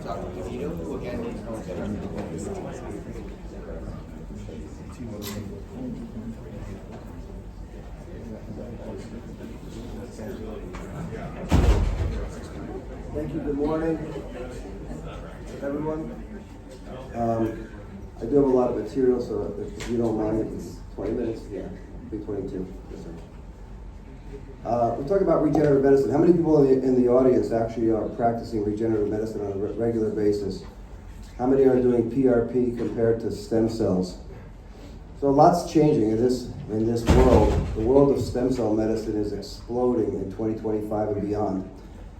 Dr. Candido, who again is known as Thank you. Good morning, everyone. I do have a lot of material, so if you don't mind, it's 20 minutes. Yeah, it'll be 22. Yes, sir. We're talking about regenerative medicine. How many people in the audience actually are practicing regenerative medicine on a regular basis? How many are doing PRP compared to stem cells? So lots changing in this world. The world of stem cell medicine is exploding in 2025 and beyond.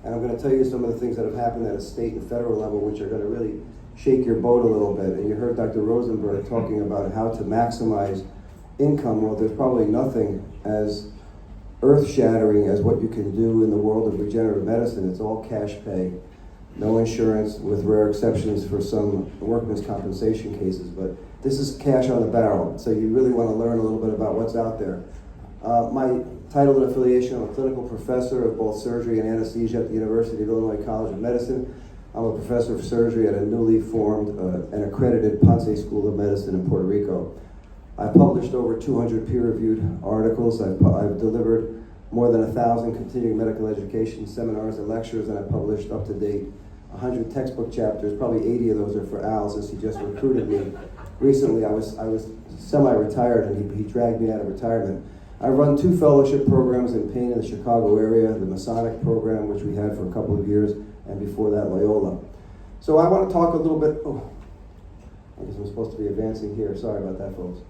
And I'm going to tell you some of the things that have happened at a state and federal level, which are going to really shake your boat a little bit. And you heard Dr. Rosenberg talking about how to maximize income. Well, there's probably nothing as earth-shattering as what you can do in the world of regenerative medicine. It's all cash pay, no insurance, with rare exceptions for some workman's compensation cases. But this is cash on the barrel. So you really want to learn a little bit about what's out there. My title and affiliation, I'm a clinical professor of both surgery and anesthesia at the University of Illinois College of Medicine. I'm a professor of surgery at a newly formed and accredited Ponce School of Medicine in Puerto Rico. I've published over 200 peer-reviewed articles. I've delivered more than 1,000 continuing medical education seminars and lectures, and I've published up to date 100 textbook chapters. Probably 80 of those are for Al, since he just recruited me. Recently, I was semi-retired, and he dragged me out of retirement. I run 2 fellowship programs in pain in the Chicago area, the Masonic program, which we had for a couple of years, and before that, Loyola. So I want to talk a little bit, I guess I'm supposed to be advancing here. Sorry about that, folks.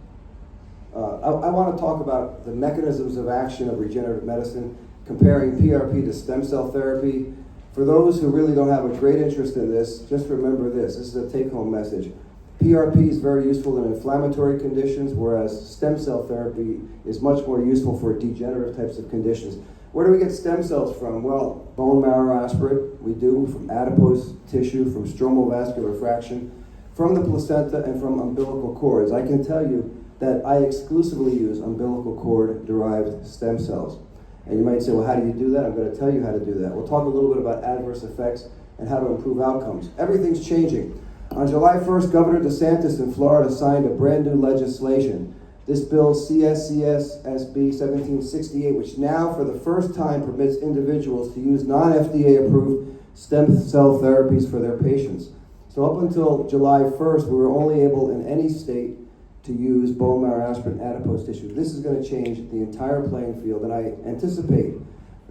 I want to talk about the mechanisms of action of regenerative medicine, comparing PRP to stem cell therapy. For those who really don't have a great interest in this, just remember this. This is a take-home message. PRP is very useful in inflammatory conditions, whereas stem cell therapy is much more useful for degenerative types of conditions. Where do we get stem cells from? Well, bone marrow aspirate, we do, from adipose tissue, from stromal vascular fraction, from the placenta, and from umbilical cords. I can tell you that I exclusively use umbilical cord-derived stem cells. And you might say, well, how do you do that? I'm going to tell you how to do that. We'll talk a little bit about adverse effects and how to improve outcomes. Everything's changing. On July 1st, Governor DeSantis in Florida signed a brand new legislation. This bill, SB 1768, which now for the first time permits individuals to use non-FDA approved stem cell therapies for their patients. So up until July 1st, we were only able in any state to use bone marrow aspirate and adipose tissue. This is going to change the entire playing field, and I anticipate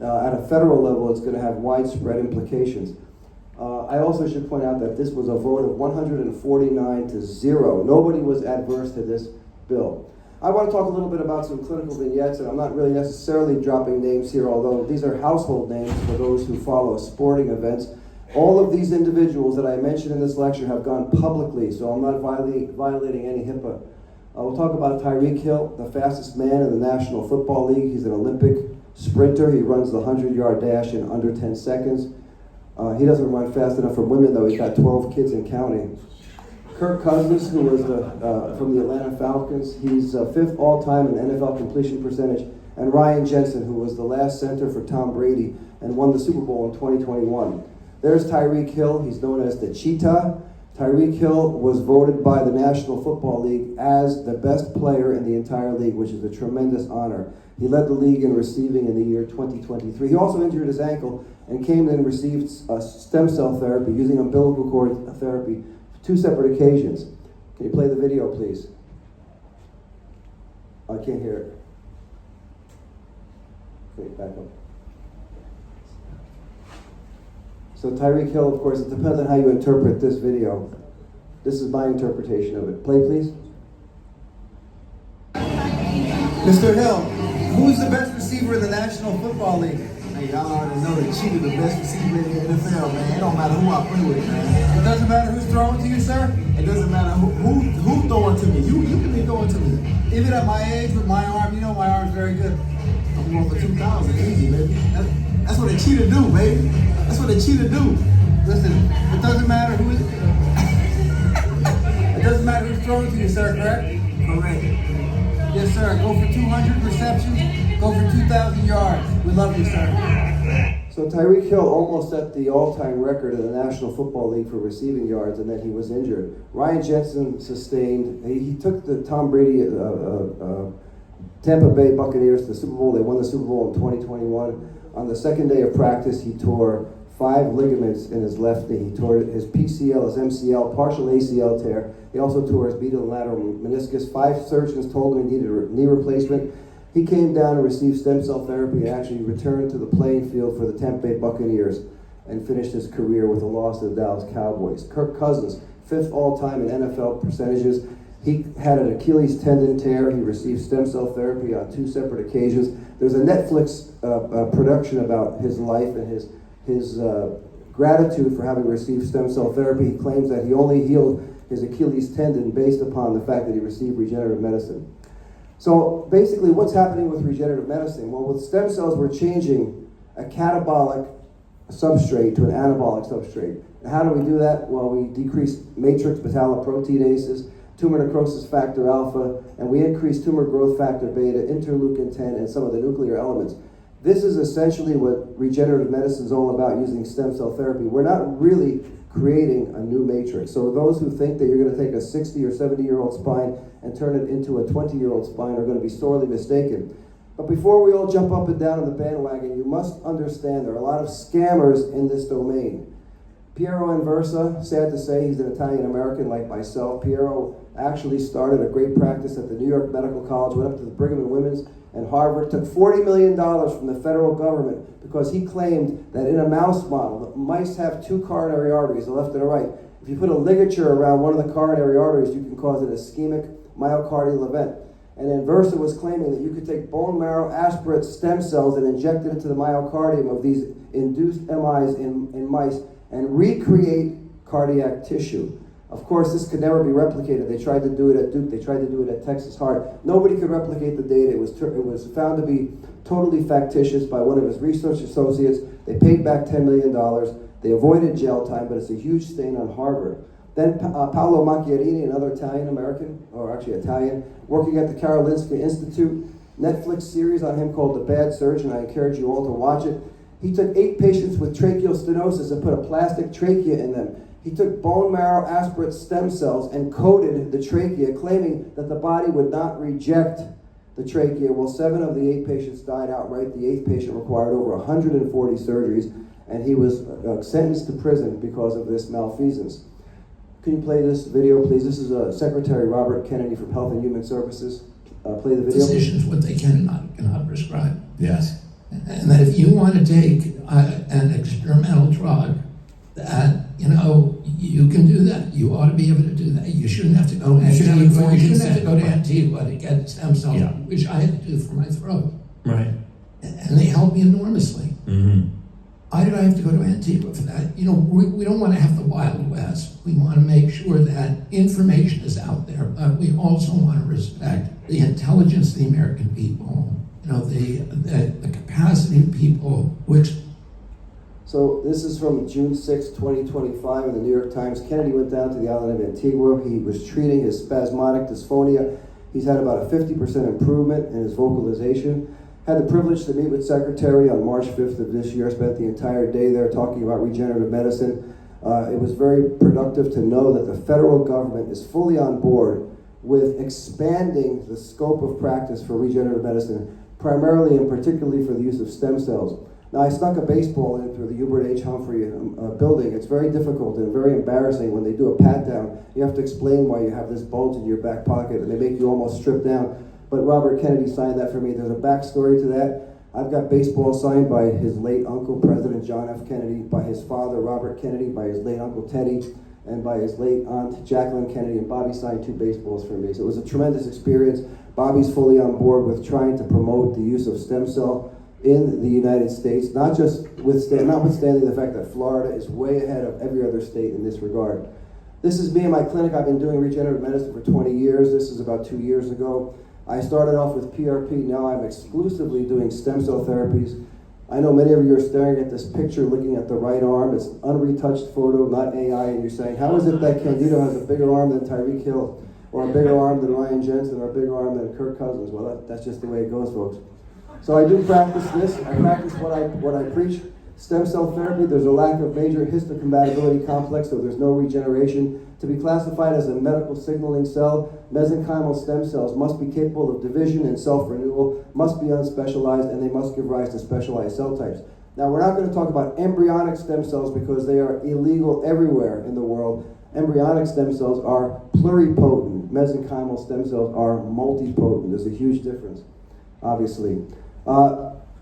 at a federal level it's going to have widespread implications. I also should point out that this was a vote of 149 to 0. Nobody was adverse to this bill. I want to talk a little bit about some clinical vignettes, and I'm not really necessarily dropping names here, although these are household names for those who follow sporting events. All of these individuals that I mentioned in this lecture have gone publicly, so I'm not violating any HIPAA. We'll talk about Tyreek Hill, the fastest man in the National Football League. He's an Olympic sprinter. He runs the 100-yard dash in under 10 seconds. He doesn't run fast enough for women, though. He's got 12 kids and counting. Kirk Cousins, who was from the Atlanta Falcons, he's 5th all-time in NFL completion percentage. And Ryan Jensen, who was the last center for Tom Brady and won the Super Bowl in 2021. There's Tyreek Hill. He's known as the Cheetah. Tyreek Hill was voted by the National Football League as the best player in the entire league, which is a tremendous honor. He led the league in receiving in the year 2023. He also injured his ankle and came in and received stem cell therapy using umbilical cord therapy 2 separate occasions. Can you play the video, please? I can't hear it. Wait, back up. So Tyreek Hill, of course, it depends on how you interpret this video. This is my interpretation of it. Play, please. Mr. Hill, who's the best receiver in the National Football League? Hey, y'all already know that Cheetah the best receiver in the NFL, man. It don't matter who I play with, man. It doesn't matter who's throwing to you, sir? It doesn't matter who throwing to me. You can be throwing to me. Even at my age with my arm, you know my arm's very good. I'm going for 2,000, easy, baby. That's what a cheetah do, baby. That's what a cheetah do. Listen, it doesn't matter who it doesn't matter who's throwing to you, sir, correct? Correct. Yes, sir. Go for 200 receptions. Go for 2,000 yards. We love you, sir. So Tyreek Hill almost set the all-time record in the National Football League for receiving yards, and then he was injured. Ryan Jensen sustained. He took the Tom Brady Tampa Bay Buccaneers to the Super Bowl. They won the Super Bowl in 2021. On the second day of practice, he tore 5 ligaments in his left knee. He tore his PCL, his MCL, partial ACL tear. He also tore his medial and lateral meniscus. 5 surgeons told him he needed a knee replacement. He came down and received stem cell therapy and actually returned to the playing field for the Tampa Bay Buccaneers and finished his career with a loss to the Dallas Cowboys. Kirk Cousins, 5th all-time in NFL percentages. He had an Achilles tendon tear. He received stem cell therapy on 2 separate occasions. There's a Netflix production about his life and his gratitude for having received stem cell therapy. He claims that he only healed his Achilles tendon based upon the fact that he received regenerative medicine. So basically what's happening with regenerative medicine? Well, with stem cells, we're changing a catabolic substrate to an anabolic substrate. And how do we do that? Well, we decrease matrix metalloproteinases, tumor necrosis factor alpha, and we increase tumor growth factor beta, interleukin 10, and some of the nuclear elements. This is essentially what regenerative medicine is all about, using stem cell therapy. We're not really creating a new matrix. So those who think that you're going to take a 60 or 70-year-old spine and turn it into a 20-year-old spine are going to be sorely mistaken. But before we all jump up and down on the bandwagon, you must understand there are a lot of scammers in this domain. Piero Anversa, sad to say, he's an Italian-American like myself. Piero actually started a great practice at the New York Medical College, went up to the Brigham and Women's and Harvard, took $40 million from the federal government because he claimed that in a mouse model, the mice have 2 coronary arteries, the left and the right. If you put a ligature around one of the coronary arteries, you can cause an ischemic myocardial event. And Anversa was claiming that you could take bone marrow aspirate stem cells and inject it into the myocardium of these induced MIs in mice and recreate cardiac tissue. Of course, this could never be replicated. They tried to do it at Duke. They tried to do it at Texas Heart. Nobody could replicate the data. It was found to be totally factitious by one of his research associates. They paid back $10 million. They avoided jail time, but it's a huge stain on Harvard. Then Paolo Macchiarini, another Italian-American, or actually Italian, working at the Karolinska Institute, Netflix series on him called The Bad Surgeon. I encourage you all to watch it. He took 8 patients with tracheal stenosis and put a plastic trachea in them. He took bone marrow aspirate stem cells and coated the trachea, claiming that the body would not reject the trachea. Well, 7 of the 8 patients died outright. The 8th patient required over 140 surgeries, and he was sentenced to prison because of this malfeasance. Can you play this video, please? This is Secretary Robert Kennedy from Health and Human Services. Play the video. Physicians what they cannot prescribe. Yes. And that if you want to take an experimental drug, that you can do that. You ought to be able to do that. You shouldn't have to go to Antigua. You shouldn't have to go to Antigua to get stem cells, which I had to do for my throat. Right. And they helped me enormously. Mm-hmm. Why did I have to go to Antigua for that? We don't want to have the Wild West. We want to make sure that information is out there, but we also want to respect the intelligence of the American people, the capacity of people, which. So this is from June 6, 2025 in the New York Times. Kennedy went down to the island of Antigua. He was treating his spasmodic dysphonia. He's had about a 50% improvement in his vocalization. Had the privilege to meet with Secretary on March 5th of this year. Spent the entire day there talking about regenerative medicine. It was very productive to know that the federal government is fully on board with expanding the scope of practice for regenerative medicine, primarily and particularly for the use of stem cells. Now, I snuck a baseball in through the Hubert H. Humphrey building. It's very difficult and very embarrassing when they do a pat down. You have to explain why you have this bulge in your back pocket, and they make you almost strip down. But Robert Kennedy signed that for me. There's a backstory to that. I've got baseball signed by his late uncle, President John F. Kennedy, by his father, Robert Kennedy, by his late uncle, Teddy, and by his late aunt, Jacqueline Kennedy. And Bobby signed 2 baseballs for me. So it was a tremendous experience. Bobby's fully on board with trying to promote the use of stem cell in the United States, notwithstanding the fact that Florida is way ahead of every other state in this regard. This is me and my clinic. I've been doing regenerative medicine for 20 years. This is about 2 years ago. I started off with PRP. Now I'm exclusively doing stem cell therapies. I know many of you are staring at this picture, looking at the right arm. It's an unretouched photo, not AI, and you're saying, how is it that Candido has a bigger arm than Tyreek Hill, or a bigger arm than Ryan Jensen, or a bigger arm than Kirk Cousins? Well, that's just the way it goes, folks. So I do practice this. I practice what I preach. Stem cell therapy, there's a lack of major histocompatibility complex, so there's no regeneration. To be classified as a medical signaling cell, mesenchymal stem cells must be capable of division and self-renewal, must be unspecialized, and they must give rise to specialized cell types. Now, we're not going to talk about embryonic stem cells because they are illegal everywhere in the world. Embryonic stem cells are pluripotent. Mesenchymal stem cells are multipotent. There's a huge difference, obviously.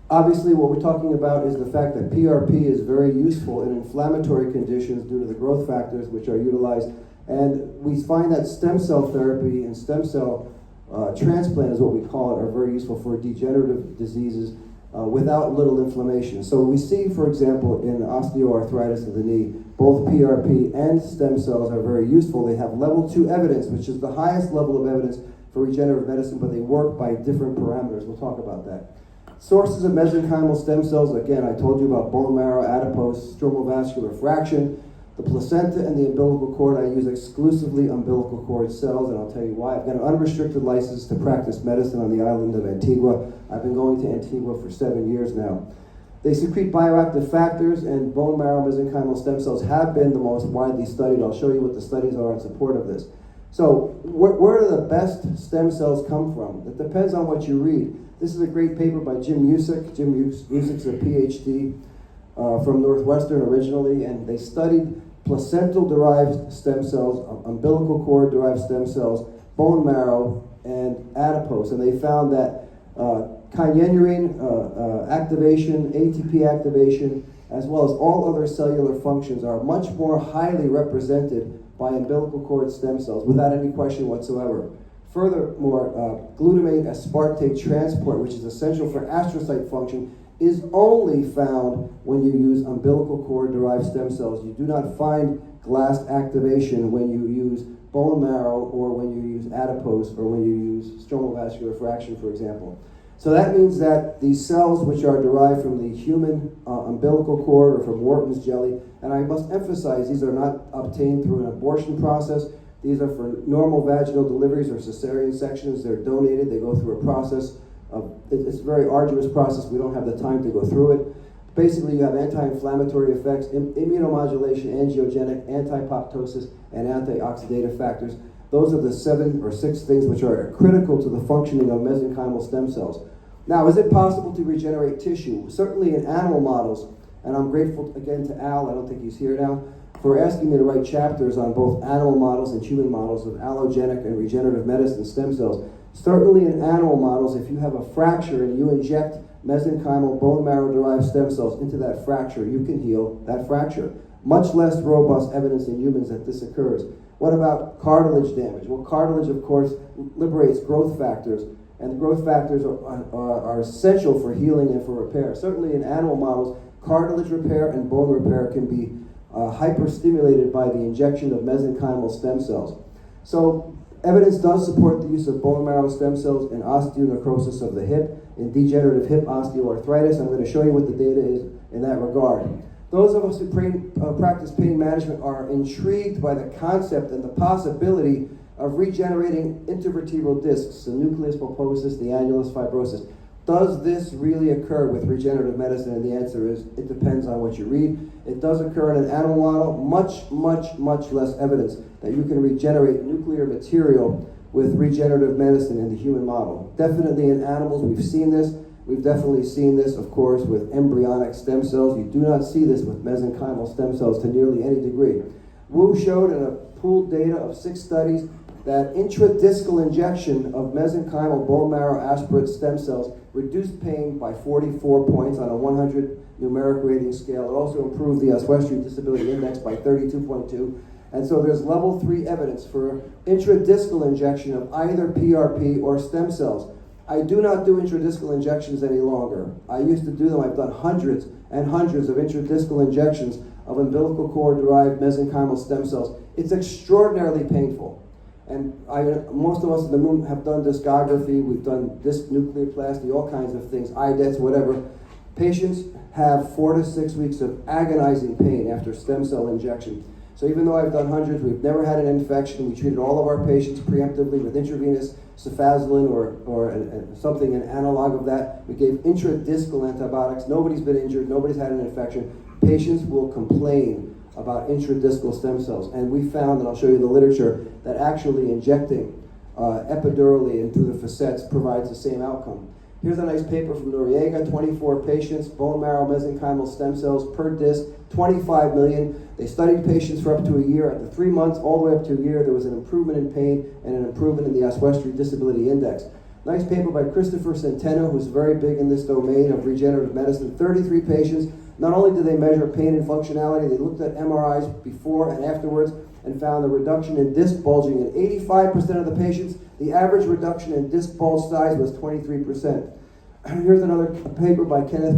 Obviously, what we're talking about is the fact that PRP is very useful in inflammatory conditions due to the growth factors which are utilized. And we find that stem cell therapy and stem cell transplant is what we call it, are very useful for degenerative diseases without little inflammation. So we see, for example, in osteoarthritis of the knee, both PRP and stem cells are very useful. They have level 2 evidence, which is the highest level of evidence for regenerative medicine, but they work by different parameters. We'll talk about that. Sources of mesenchymal stem cells, again, I told you about bone marrow, adipose, stromal vascular fraction. The placenta and the umbilical cord, I use exclusively umbilical cord cells, and I'll tell you why. I've got an unrestricted license to practice medicine on the island of Antigua. I've been going to Antigua for 7 years now. They secrete bioactive factors, and bone marrow mesenchymal stem cells have been the most widely studied. I'll show you what the studies are in support of this. So, where do the best stem cells come from? It depends on what you read. This is a great paper by Jim Musick. Jim Musick's a PhD from Northwestern originally, and they studied placental-derived stem cells, umbilical cord-derived stem cells, bone marrow, and adipose. And they found that kynurenine activation, ATP activation, as well as all other cellular functions are much more highly represented by umbilical cord stem cells, without any question whatsoever. Furthermore, glutamate aspartate transport, which is essential for astrocyte function, is only found when you use umbilical cord-derived stem cells. You do not find GLAST activation when you use bone marrow or when you use adipose or when you use stromal vascular fraction, for example. So that means that these cells, which are derived from the human umbilical cord or from Wharton's jelly, and I must emphasize these are not obtained through an abortion process. These are for normal vaginal deliveries or cesarean sections. They're donated. They go through a process. It's a very arduous process. We don't have the time to go through it. Basically, you have anti-inflammatory effects, immunomodulation, angiogenic, anti-apoptosis, and antioxidative factors. Those are the 7 or 6 things which are critical to the functioning of mesenchymal stem cells. Now, is it possible to regenerate tissue? Certainly in animal models, and I'm grateful again to Al, I don't think he's here now, for asking me to write chapters on both animal models and human models of allogenic and regenerative medicine stem cells. Certainly in animal models, if you have a fracture and you inject mesenchymal bone marrow-derived stem cells into that fracture, you can heal that fracture. Much less robust evidence in humans that this occurs. What about cartilage damage? Well, cartilage, of course, liberates growth factors, and growth factors are essential for healing and for repair. Certainly in animal models, cartilage repair and bone repair can be hyperstimulated by the injection of mesenchymal stem cells. So evidence does support the use of bone marrow stem cells in osteonecrosis of the hip, in degenerative hip osteoarthritis. I'm going to show you what the data is in that regard. Those of us who practice pain management are intrigued by the concept and the possibility of regenerating intervertebral discs, the nucleus pulposus, the annulus fibrosus. Does this really occur with regenerative medicine? And the answer is, it depends on what you read. It does occur in an animal model. Much less evidence that you can regenerate nuclear material with regenerative medicine in the human model. Definitely in animals, we've seen this. We've definitely seen this, of course, with embryonic stem cells. You do not see this with mesenchymal stem cells to nearly any degree. Wu showed in a pooled data of 6 studies that intradiscal injection of mesenchymal bone marrow aspirate stem cells reduced pain by 44 points on a 100 numeric rating scale. It also improved the West Street Disability Index by 32.2. And so there's level 3 evidence for intradiscal injection of either PRP or stem cells. I do not do intradiscal injections any longer. I used to do them. I've done hundreds and hundreds of intradiscal injections of umbilical cord-derived mesenchymal stem cells. It's extraordinarily painful. And most of us in the room have done discography. We've done disc nucleoplasty, all kinds of things, IDETs, whatever. Patients have 4 to 6 weeks of agonizing pain after stem cell injection. So So even though I've done hundreds, we've never had an infection. We treated all of our patients preemptively with intravenous cefazolin or something, an analog of that. We gave intradiscal antibiotics. Nobody's been injured. Nobody's had an infection. Patients will complain about intradiscal stem cells. And we found, and I'll show you the literature, that actually injecting epidurally and through the facets provides the same outcome. Here's a nice paper from Noriega, 24 patients, bone marrow mesenchymal stem cells per disc, 25 million. They studied patients for up to a year. At the 3 months, all the way up to a year, there was an improvement in pain and an improvement in the Oswestry Disability Index. Nice paper by Christopher Centeno, who's very big in this domain of regenerative medicine. 33 patients. Not only did they measure pain and functionality, they looked at MRIs before and afterwards and found a reduction in disc bulging in 85% of the patients. The average reduction in disc bulge size was 23%. Here's another paper by Kenneth,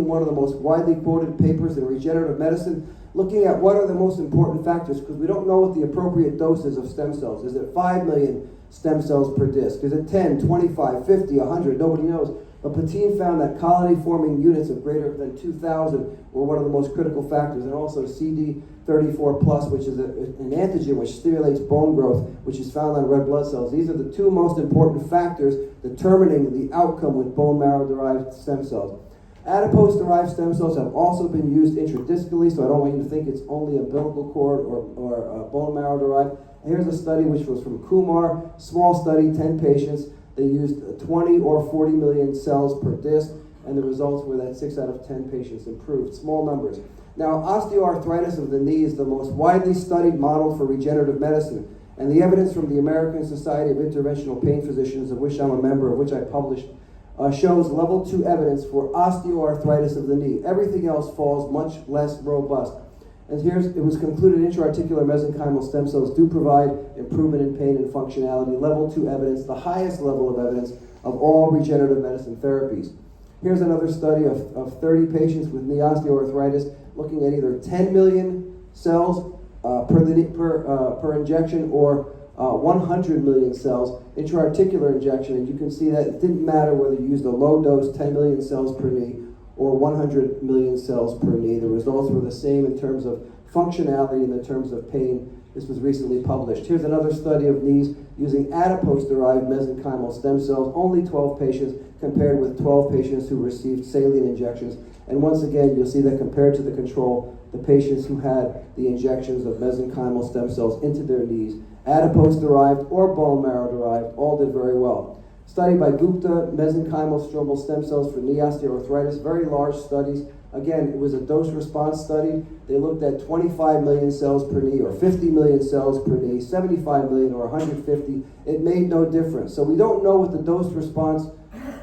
one of the most widely quoted papers in regenerative medicine, looking at what are the most important factors, because we don't know what the appropriate dose is of stem cells. Is it 5 million stem cells per disc? Is it 10, 25, 50, 100? Nobody knows. But Patine found that colony-forming units of greater than 2,000 were one of the most critical factors, and also CD34+, which is an antigen which stimulates bone growth, which is found on red blood cells. These are the two most important factors determining the outcome with bone marrow-derived stem cells. Adipose-derived stem cells have also been used intradiscally, so I don't want you to think it's only umbilical cord or bone marrow-derived. Here's a study which was from Kumar, small study, 10 patients. They used 20 or 40 million cells per disc, and the results were that 6 out of 10 patients improved. Small numbers. Now, osteoarthritis of the knee is the most widely studied model for regenerative medicine, and the evidence from the American Society of Interventional Pain Physicians, of which I'm a member, of which I published, shows level 2 evidence for osteoarthritis of the knee. Everything else falls much less robust. And it was concluded intra-articular mesenchymal stem cells do provide improvement in pain and functionality. Level 2 evidence, the highest level of evidence of all regenerative medicine therapies. Here's another study of 30 patients with knee osteoarthritis looking at either 10 million cells per injection or 100 million cells intra-articular injection. And you can see that it didn't matter whether you used a low dose, 10 million cells per knee, or 100 million cells per knee. The results were the same in terms of functionality and in terms of pain. This was recently published. Here's another study of knees using adipose-derived mesenchymal stem cells, only 12 patients compared with 12 patients who received saline injections. And once again, you'll see that compared to the control, the patients who had the injections of mesenchymal stem cells into their knees, adipose-derived or bone marrow-derived, all did very well. Study by Gupta, mesenchymal stromal stem cells for knee osteoarthritis, very large studies. Again, it was a dose-response study. They looked at 25 million cells per knee or 50 million cells per knee, 75 million or 150. It made no difference. So we don't know what the dose response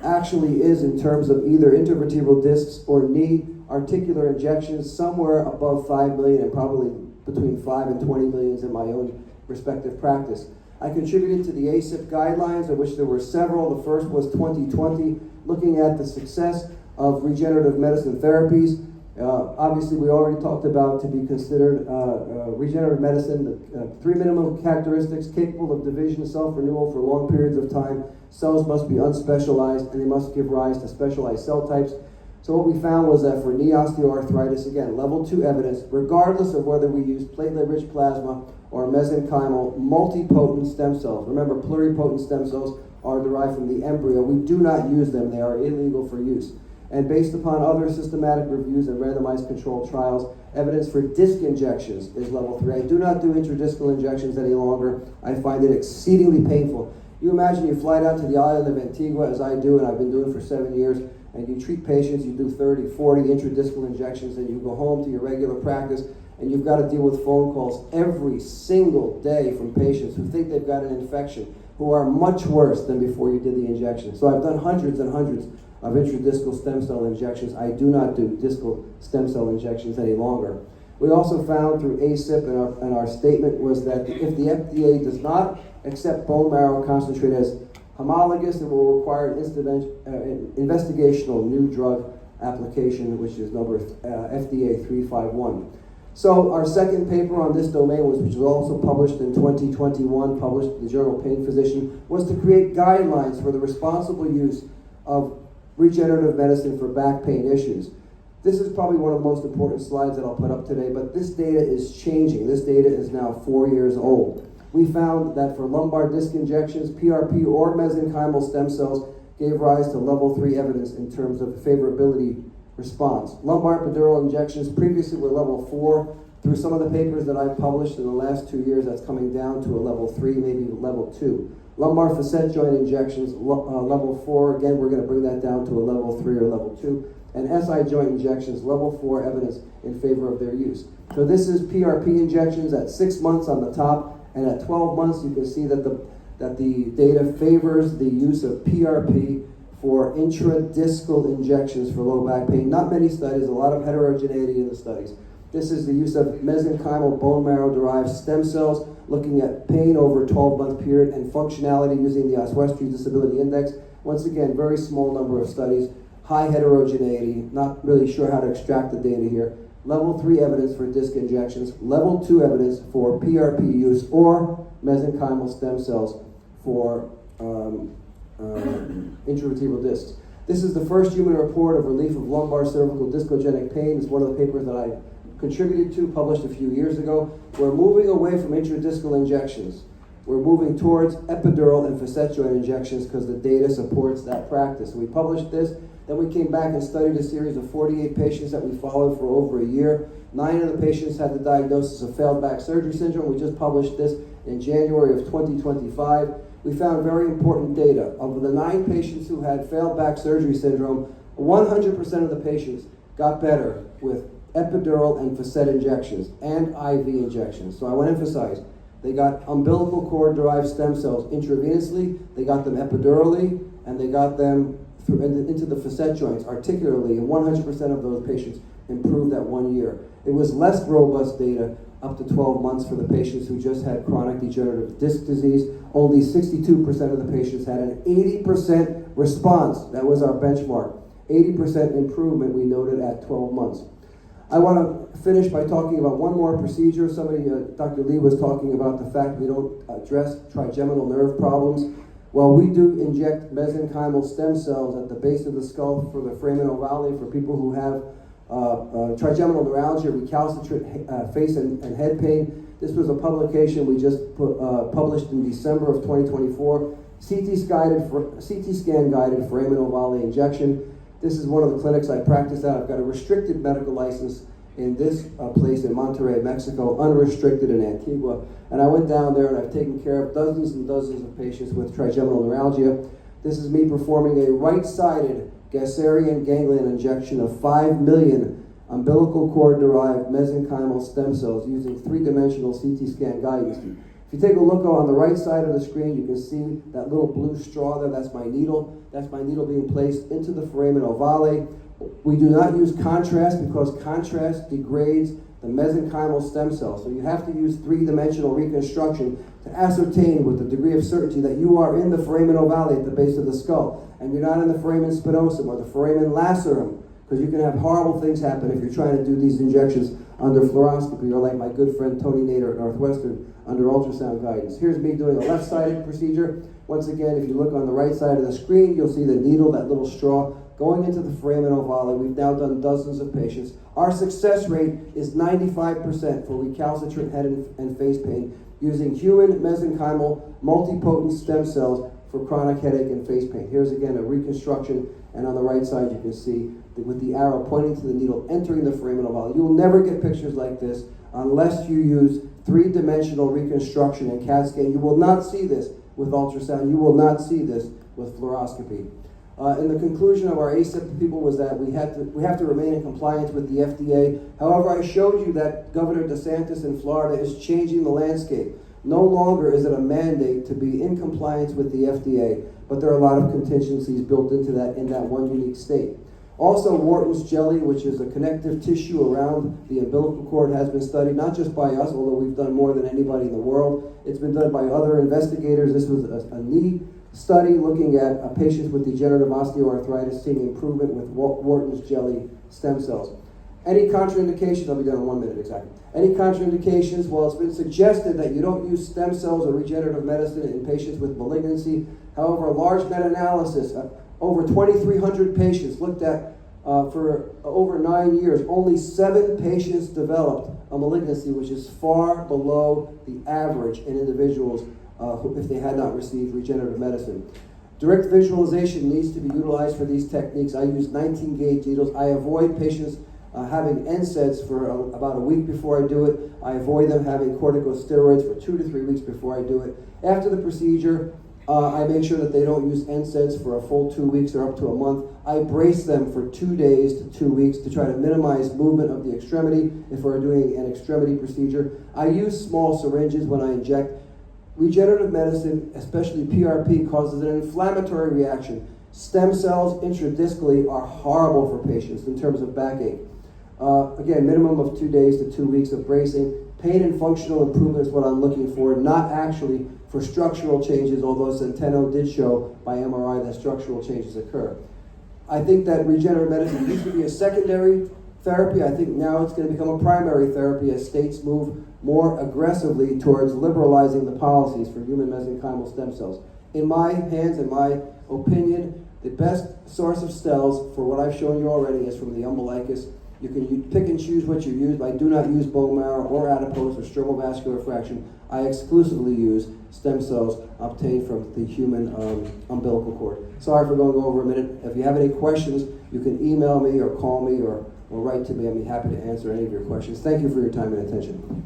actually is in terms of either intervertebral discs or knee articular injections, somewhere above 5 million and probably between 5 and 20 millions in my own respective practice. I contributed to the ACIP guidelines, of which there were several. The first was 2020, looking at the success of regenerative medicine therapies. Obviously, we already talked about to be considered regenerative medicine, the 3 minimum characteristics: capable of division, self-renewal for long periods of time. Cells must be unspecialized, and they must give rise to specialized cell types. So what we found was that for knee osteoarthritis, again, level 2 evidence, regardless of whether we use platelet-rich plasma or mesenchymal, multipotent stem cells. Remember, pluripotent stem cells are derived from the embryo. We do not use them. They are illegal for use. And based upon other systematic reviews and randomized controlled trials, evidence for disc injections is level 3. I do not do intradiscal injections any longer. I find it exceedingly painful. You imagine you fly down to the island of Antigua, as I do, and I've been doing for 7 years, and you treat patients, you do 30, 40 intradiscal injections, and you go home to your regular practice, and you've got to deal with phone calls every single day from patients who think they've got an infection, who are much worse than before you did the injection. So I've done hundreds and hundreds of intradiscal stem cell injections. I do not do discal stem cell injections any longer. We also found through ACIP and our statement was that if the FDA does not accept bone marrow concentrate as homologous, it will require an investigational new drug application, which is number FDA 351. So our second paper on this domain, which was also published in 2021, published in the journal Pain Physician, was to create guidelines for the responsible use of regenerative medicine for back pain issues. This is probably one of the most important slides that I'll put up today, but this data is changing. This data is now 4 years old. We found that for lumbar disc injections, PRP or mesenchymal stem cells gave rise to level 3 evidence in terms of favorability response. Lumbar epidural injections previously were level 4. Through some of the papers that I've published in the last 2 years, that's coming down to a level 3, maybe level 2. Lumbar facet joint injections, level 4, again, we're going to bring that down to a level 3 or level 2. And SI joint injections, level 4 evidence in favor of their use. So this is PRP injections at 6 months on the top, and at 12 months you can see that the data favors the use of PRP for intradiscal injections for low back pain. Not many studies, a lot of heterogeneity in the studies. This is the use of mesenchymal bone marrow-derived stem cells, looking at pain over a 12-month period and functionality using the Oswestry Disability Index. Once again, very small number of studies, high heterogeneity, not really sure how to extract the data here. Level 3 evidence for disc injections, level 2 evidence for PRP use or mesenchymal stem cells for intravertebral discs. This is the first human report of relief of lumbar cervical discogenic pain. It's one of the papers that I contributed to, published a few years ago. We're moving away from intradiscal injections. We're moving towards epidural and facet joint injections because the data supports that practice. We published this, then we came back and studied a series of 48 patients that we followed for over a year. 9 of the patients had the diagnosis of failed back surgery syndrome. We just published this in January of 2025. We found very important data. Of the 9 patients who had failed back surgery syndrome, 100% of the patients got better with epidural and facet injections and IV injections. So I want to emphasize, they got umbilical cord derived stem cells intravenously, they got them epidurally, and they got them into the facet joints articularly, and 100% of those patients improved at 1 year. It was less robust data up to 12 months for the patients who just had chronic degenerative disc disease. Only 62% of the patients had an 80% response. That was our benchmark. 80% improvement we noted at 12 months. I want to finish by talking about one more procedure. Dr. Lee was talking about the fact we don't address trigeminal nerve problems. Well, we do inject mesenchymal stem cells at the base of the skull for the foramen ovale for people who have trigeminal neuralgia, recalcitrant face and head pain. This was a publication we just published in December of 2024. CT scan guided foramen ovale injection. This is one of the clinics I practice at. I've got a restricted medical license in this place in Monterrey, Mexico, unrestricted in Antigua. And I went down there and I've taken care of dozens and dozens of patients with trigeminal neuralgia. This is me performing a right-sided Gasserian ganglion injection of 5 million umbilical cord-derived mesenchymal stem cells using 3-dimensional CT scan guidance. If you take a look on the right side of the screen, you can see that little blue straw there. That's my needle. That's my needle being placed into the foramen ovale. We do not use contrast because contrast degrades the mesenchymal stem cells. So you have to use 3-dimensional reconstruction to ascertain with a degree of certainty that you are in the foramen ovale at the base of the skull, and you're not in the foramen spinosum or the foramen lacerum, because you can have horrible things happen if you're trying to do these injections under fluoroscopy, or like my good friend Tony Nader at Northwestern under ultrasound guidance. Here's me doing a left-sided procedure. Once again, if you look on the right side of the screen, you'll see the needle, that little straw, going into the foramen ovale. We've now done dozens of patients. Our success rate is 95% for recalcitrant head and face pain using human mesenchymal multipotent stem cells for chronic headache and face pain. Here's again a reconstruction, and on the right side you can see with the arrow pointing to the needle entering the foramen ovale. You will never get pictures like this unless you use 3-dimensional reconstruction and CAT scan. You will not see this with ultrasound. You will not see this with fluoroscopy. And the conclusion of our ACIP people was that we have to remain in compliance with the FDA. However, I showed you that Governor DeSantis in Florida is changing the landscape. No longer is it a mandate to be in compliance with the FDA, but there are a lot of contingencies built into that in that one unique state. Also, Wharton's jelly, which is a connective tissue around the umbilical cord, has been studied not just by us, although we've done more than anybody in the world. It's been done by other investigators. This was a knee study looking at patients with degenerative osteoarthritis seeing improvement with Wharton's jelly stem cells. Any contraindications? I'll be done in 1 minute exactly. Any contraindications? Well, it's been suggested that you don't use stem cells or regenerative medicine in patients with malignancy. However, a large meta-analysis, over 2,300 patients looked at For over 9 years, only 7 patients developed a malignancy, which is far below the average in individuals if they had not received regenerative medicine. Direct visualization needs to be utilized for these techniques. I use 19-gauge needles. I avoid patients having NSAIDs for about a week before I do it. I avoid them having corticosteroids for 2 to 3 weeks before I do it. After the procedure, I make sure that they don't use NSAIDs for a full 2 weeks or up to a month. I brace them for 2 days to 2 weeks to try to minimize movement of the extremity if we're doing an extremity procedure. I use small syringes when I inject. Regenerative medicine, especially PRP, causes an inflammatory reaction. Stem cells intradiscally are horrible for patients in terms of backache. Again, minimum of 2 days to 2 weeks of bracing. Pain and functional improvement is what I'm looking for, not actually for structural changes, although Centeno did show by MRI that structural changes occur. I think that regenerative medicine used to be a secondary therapy. I think now it's going to become a primary therapy as states move more aggressively towards liberalizing the policies for human mesenchymal stem cells. In my hands, in my opinion, the best source of cells for what I've shown you already is from the umbilicus. You can pick and choose what you use, but I do not use bone marrow or adipose or stromal vascular fraction. I exclusively use stem cells obtained from the human umbilical cord. Sorry for going over a minute. If you have any questions, you can email me or call me or write to me. I'd be happy to answer any of your questions. Thank you for your time and attention.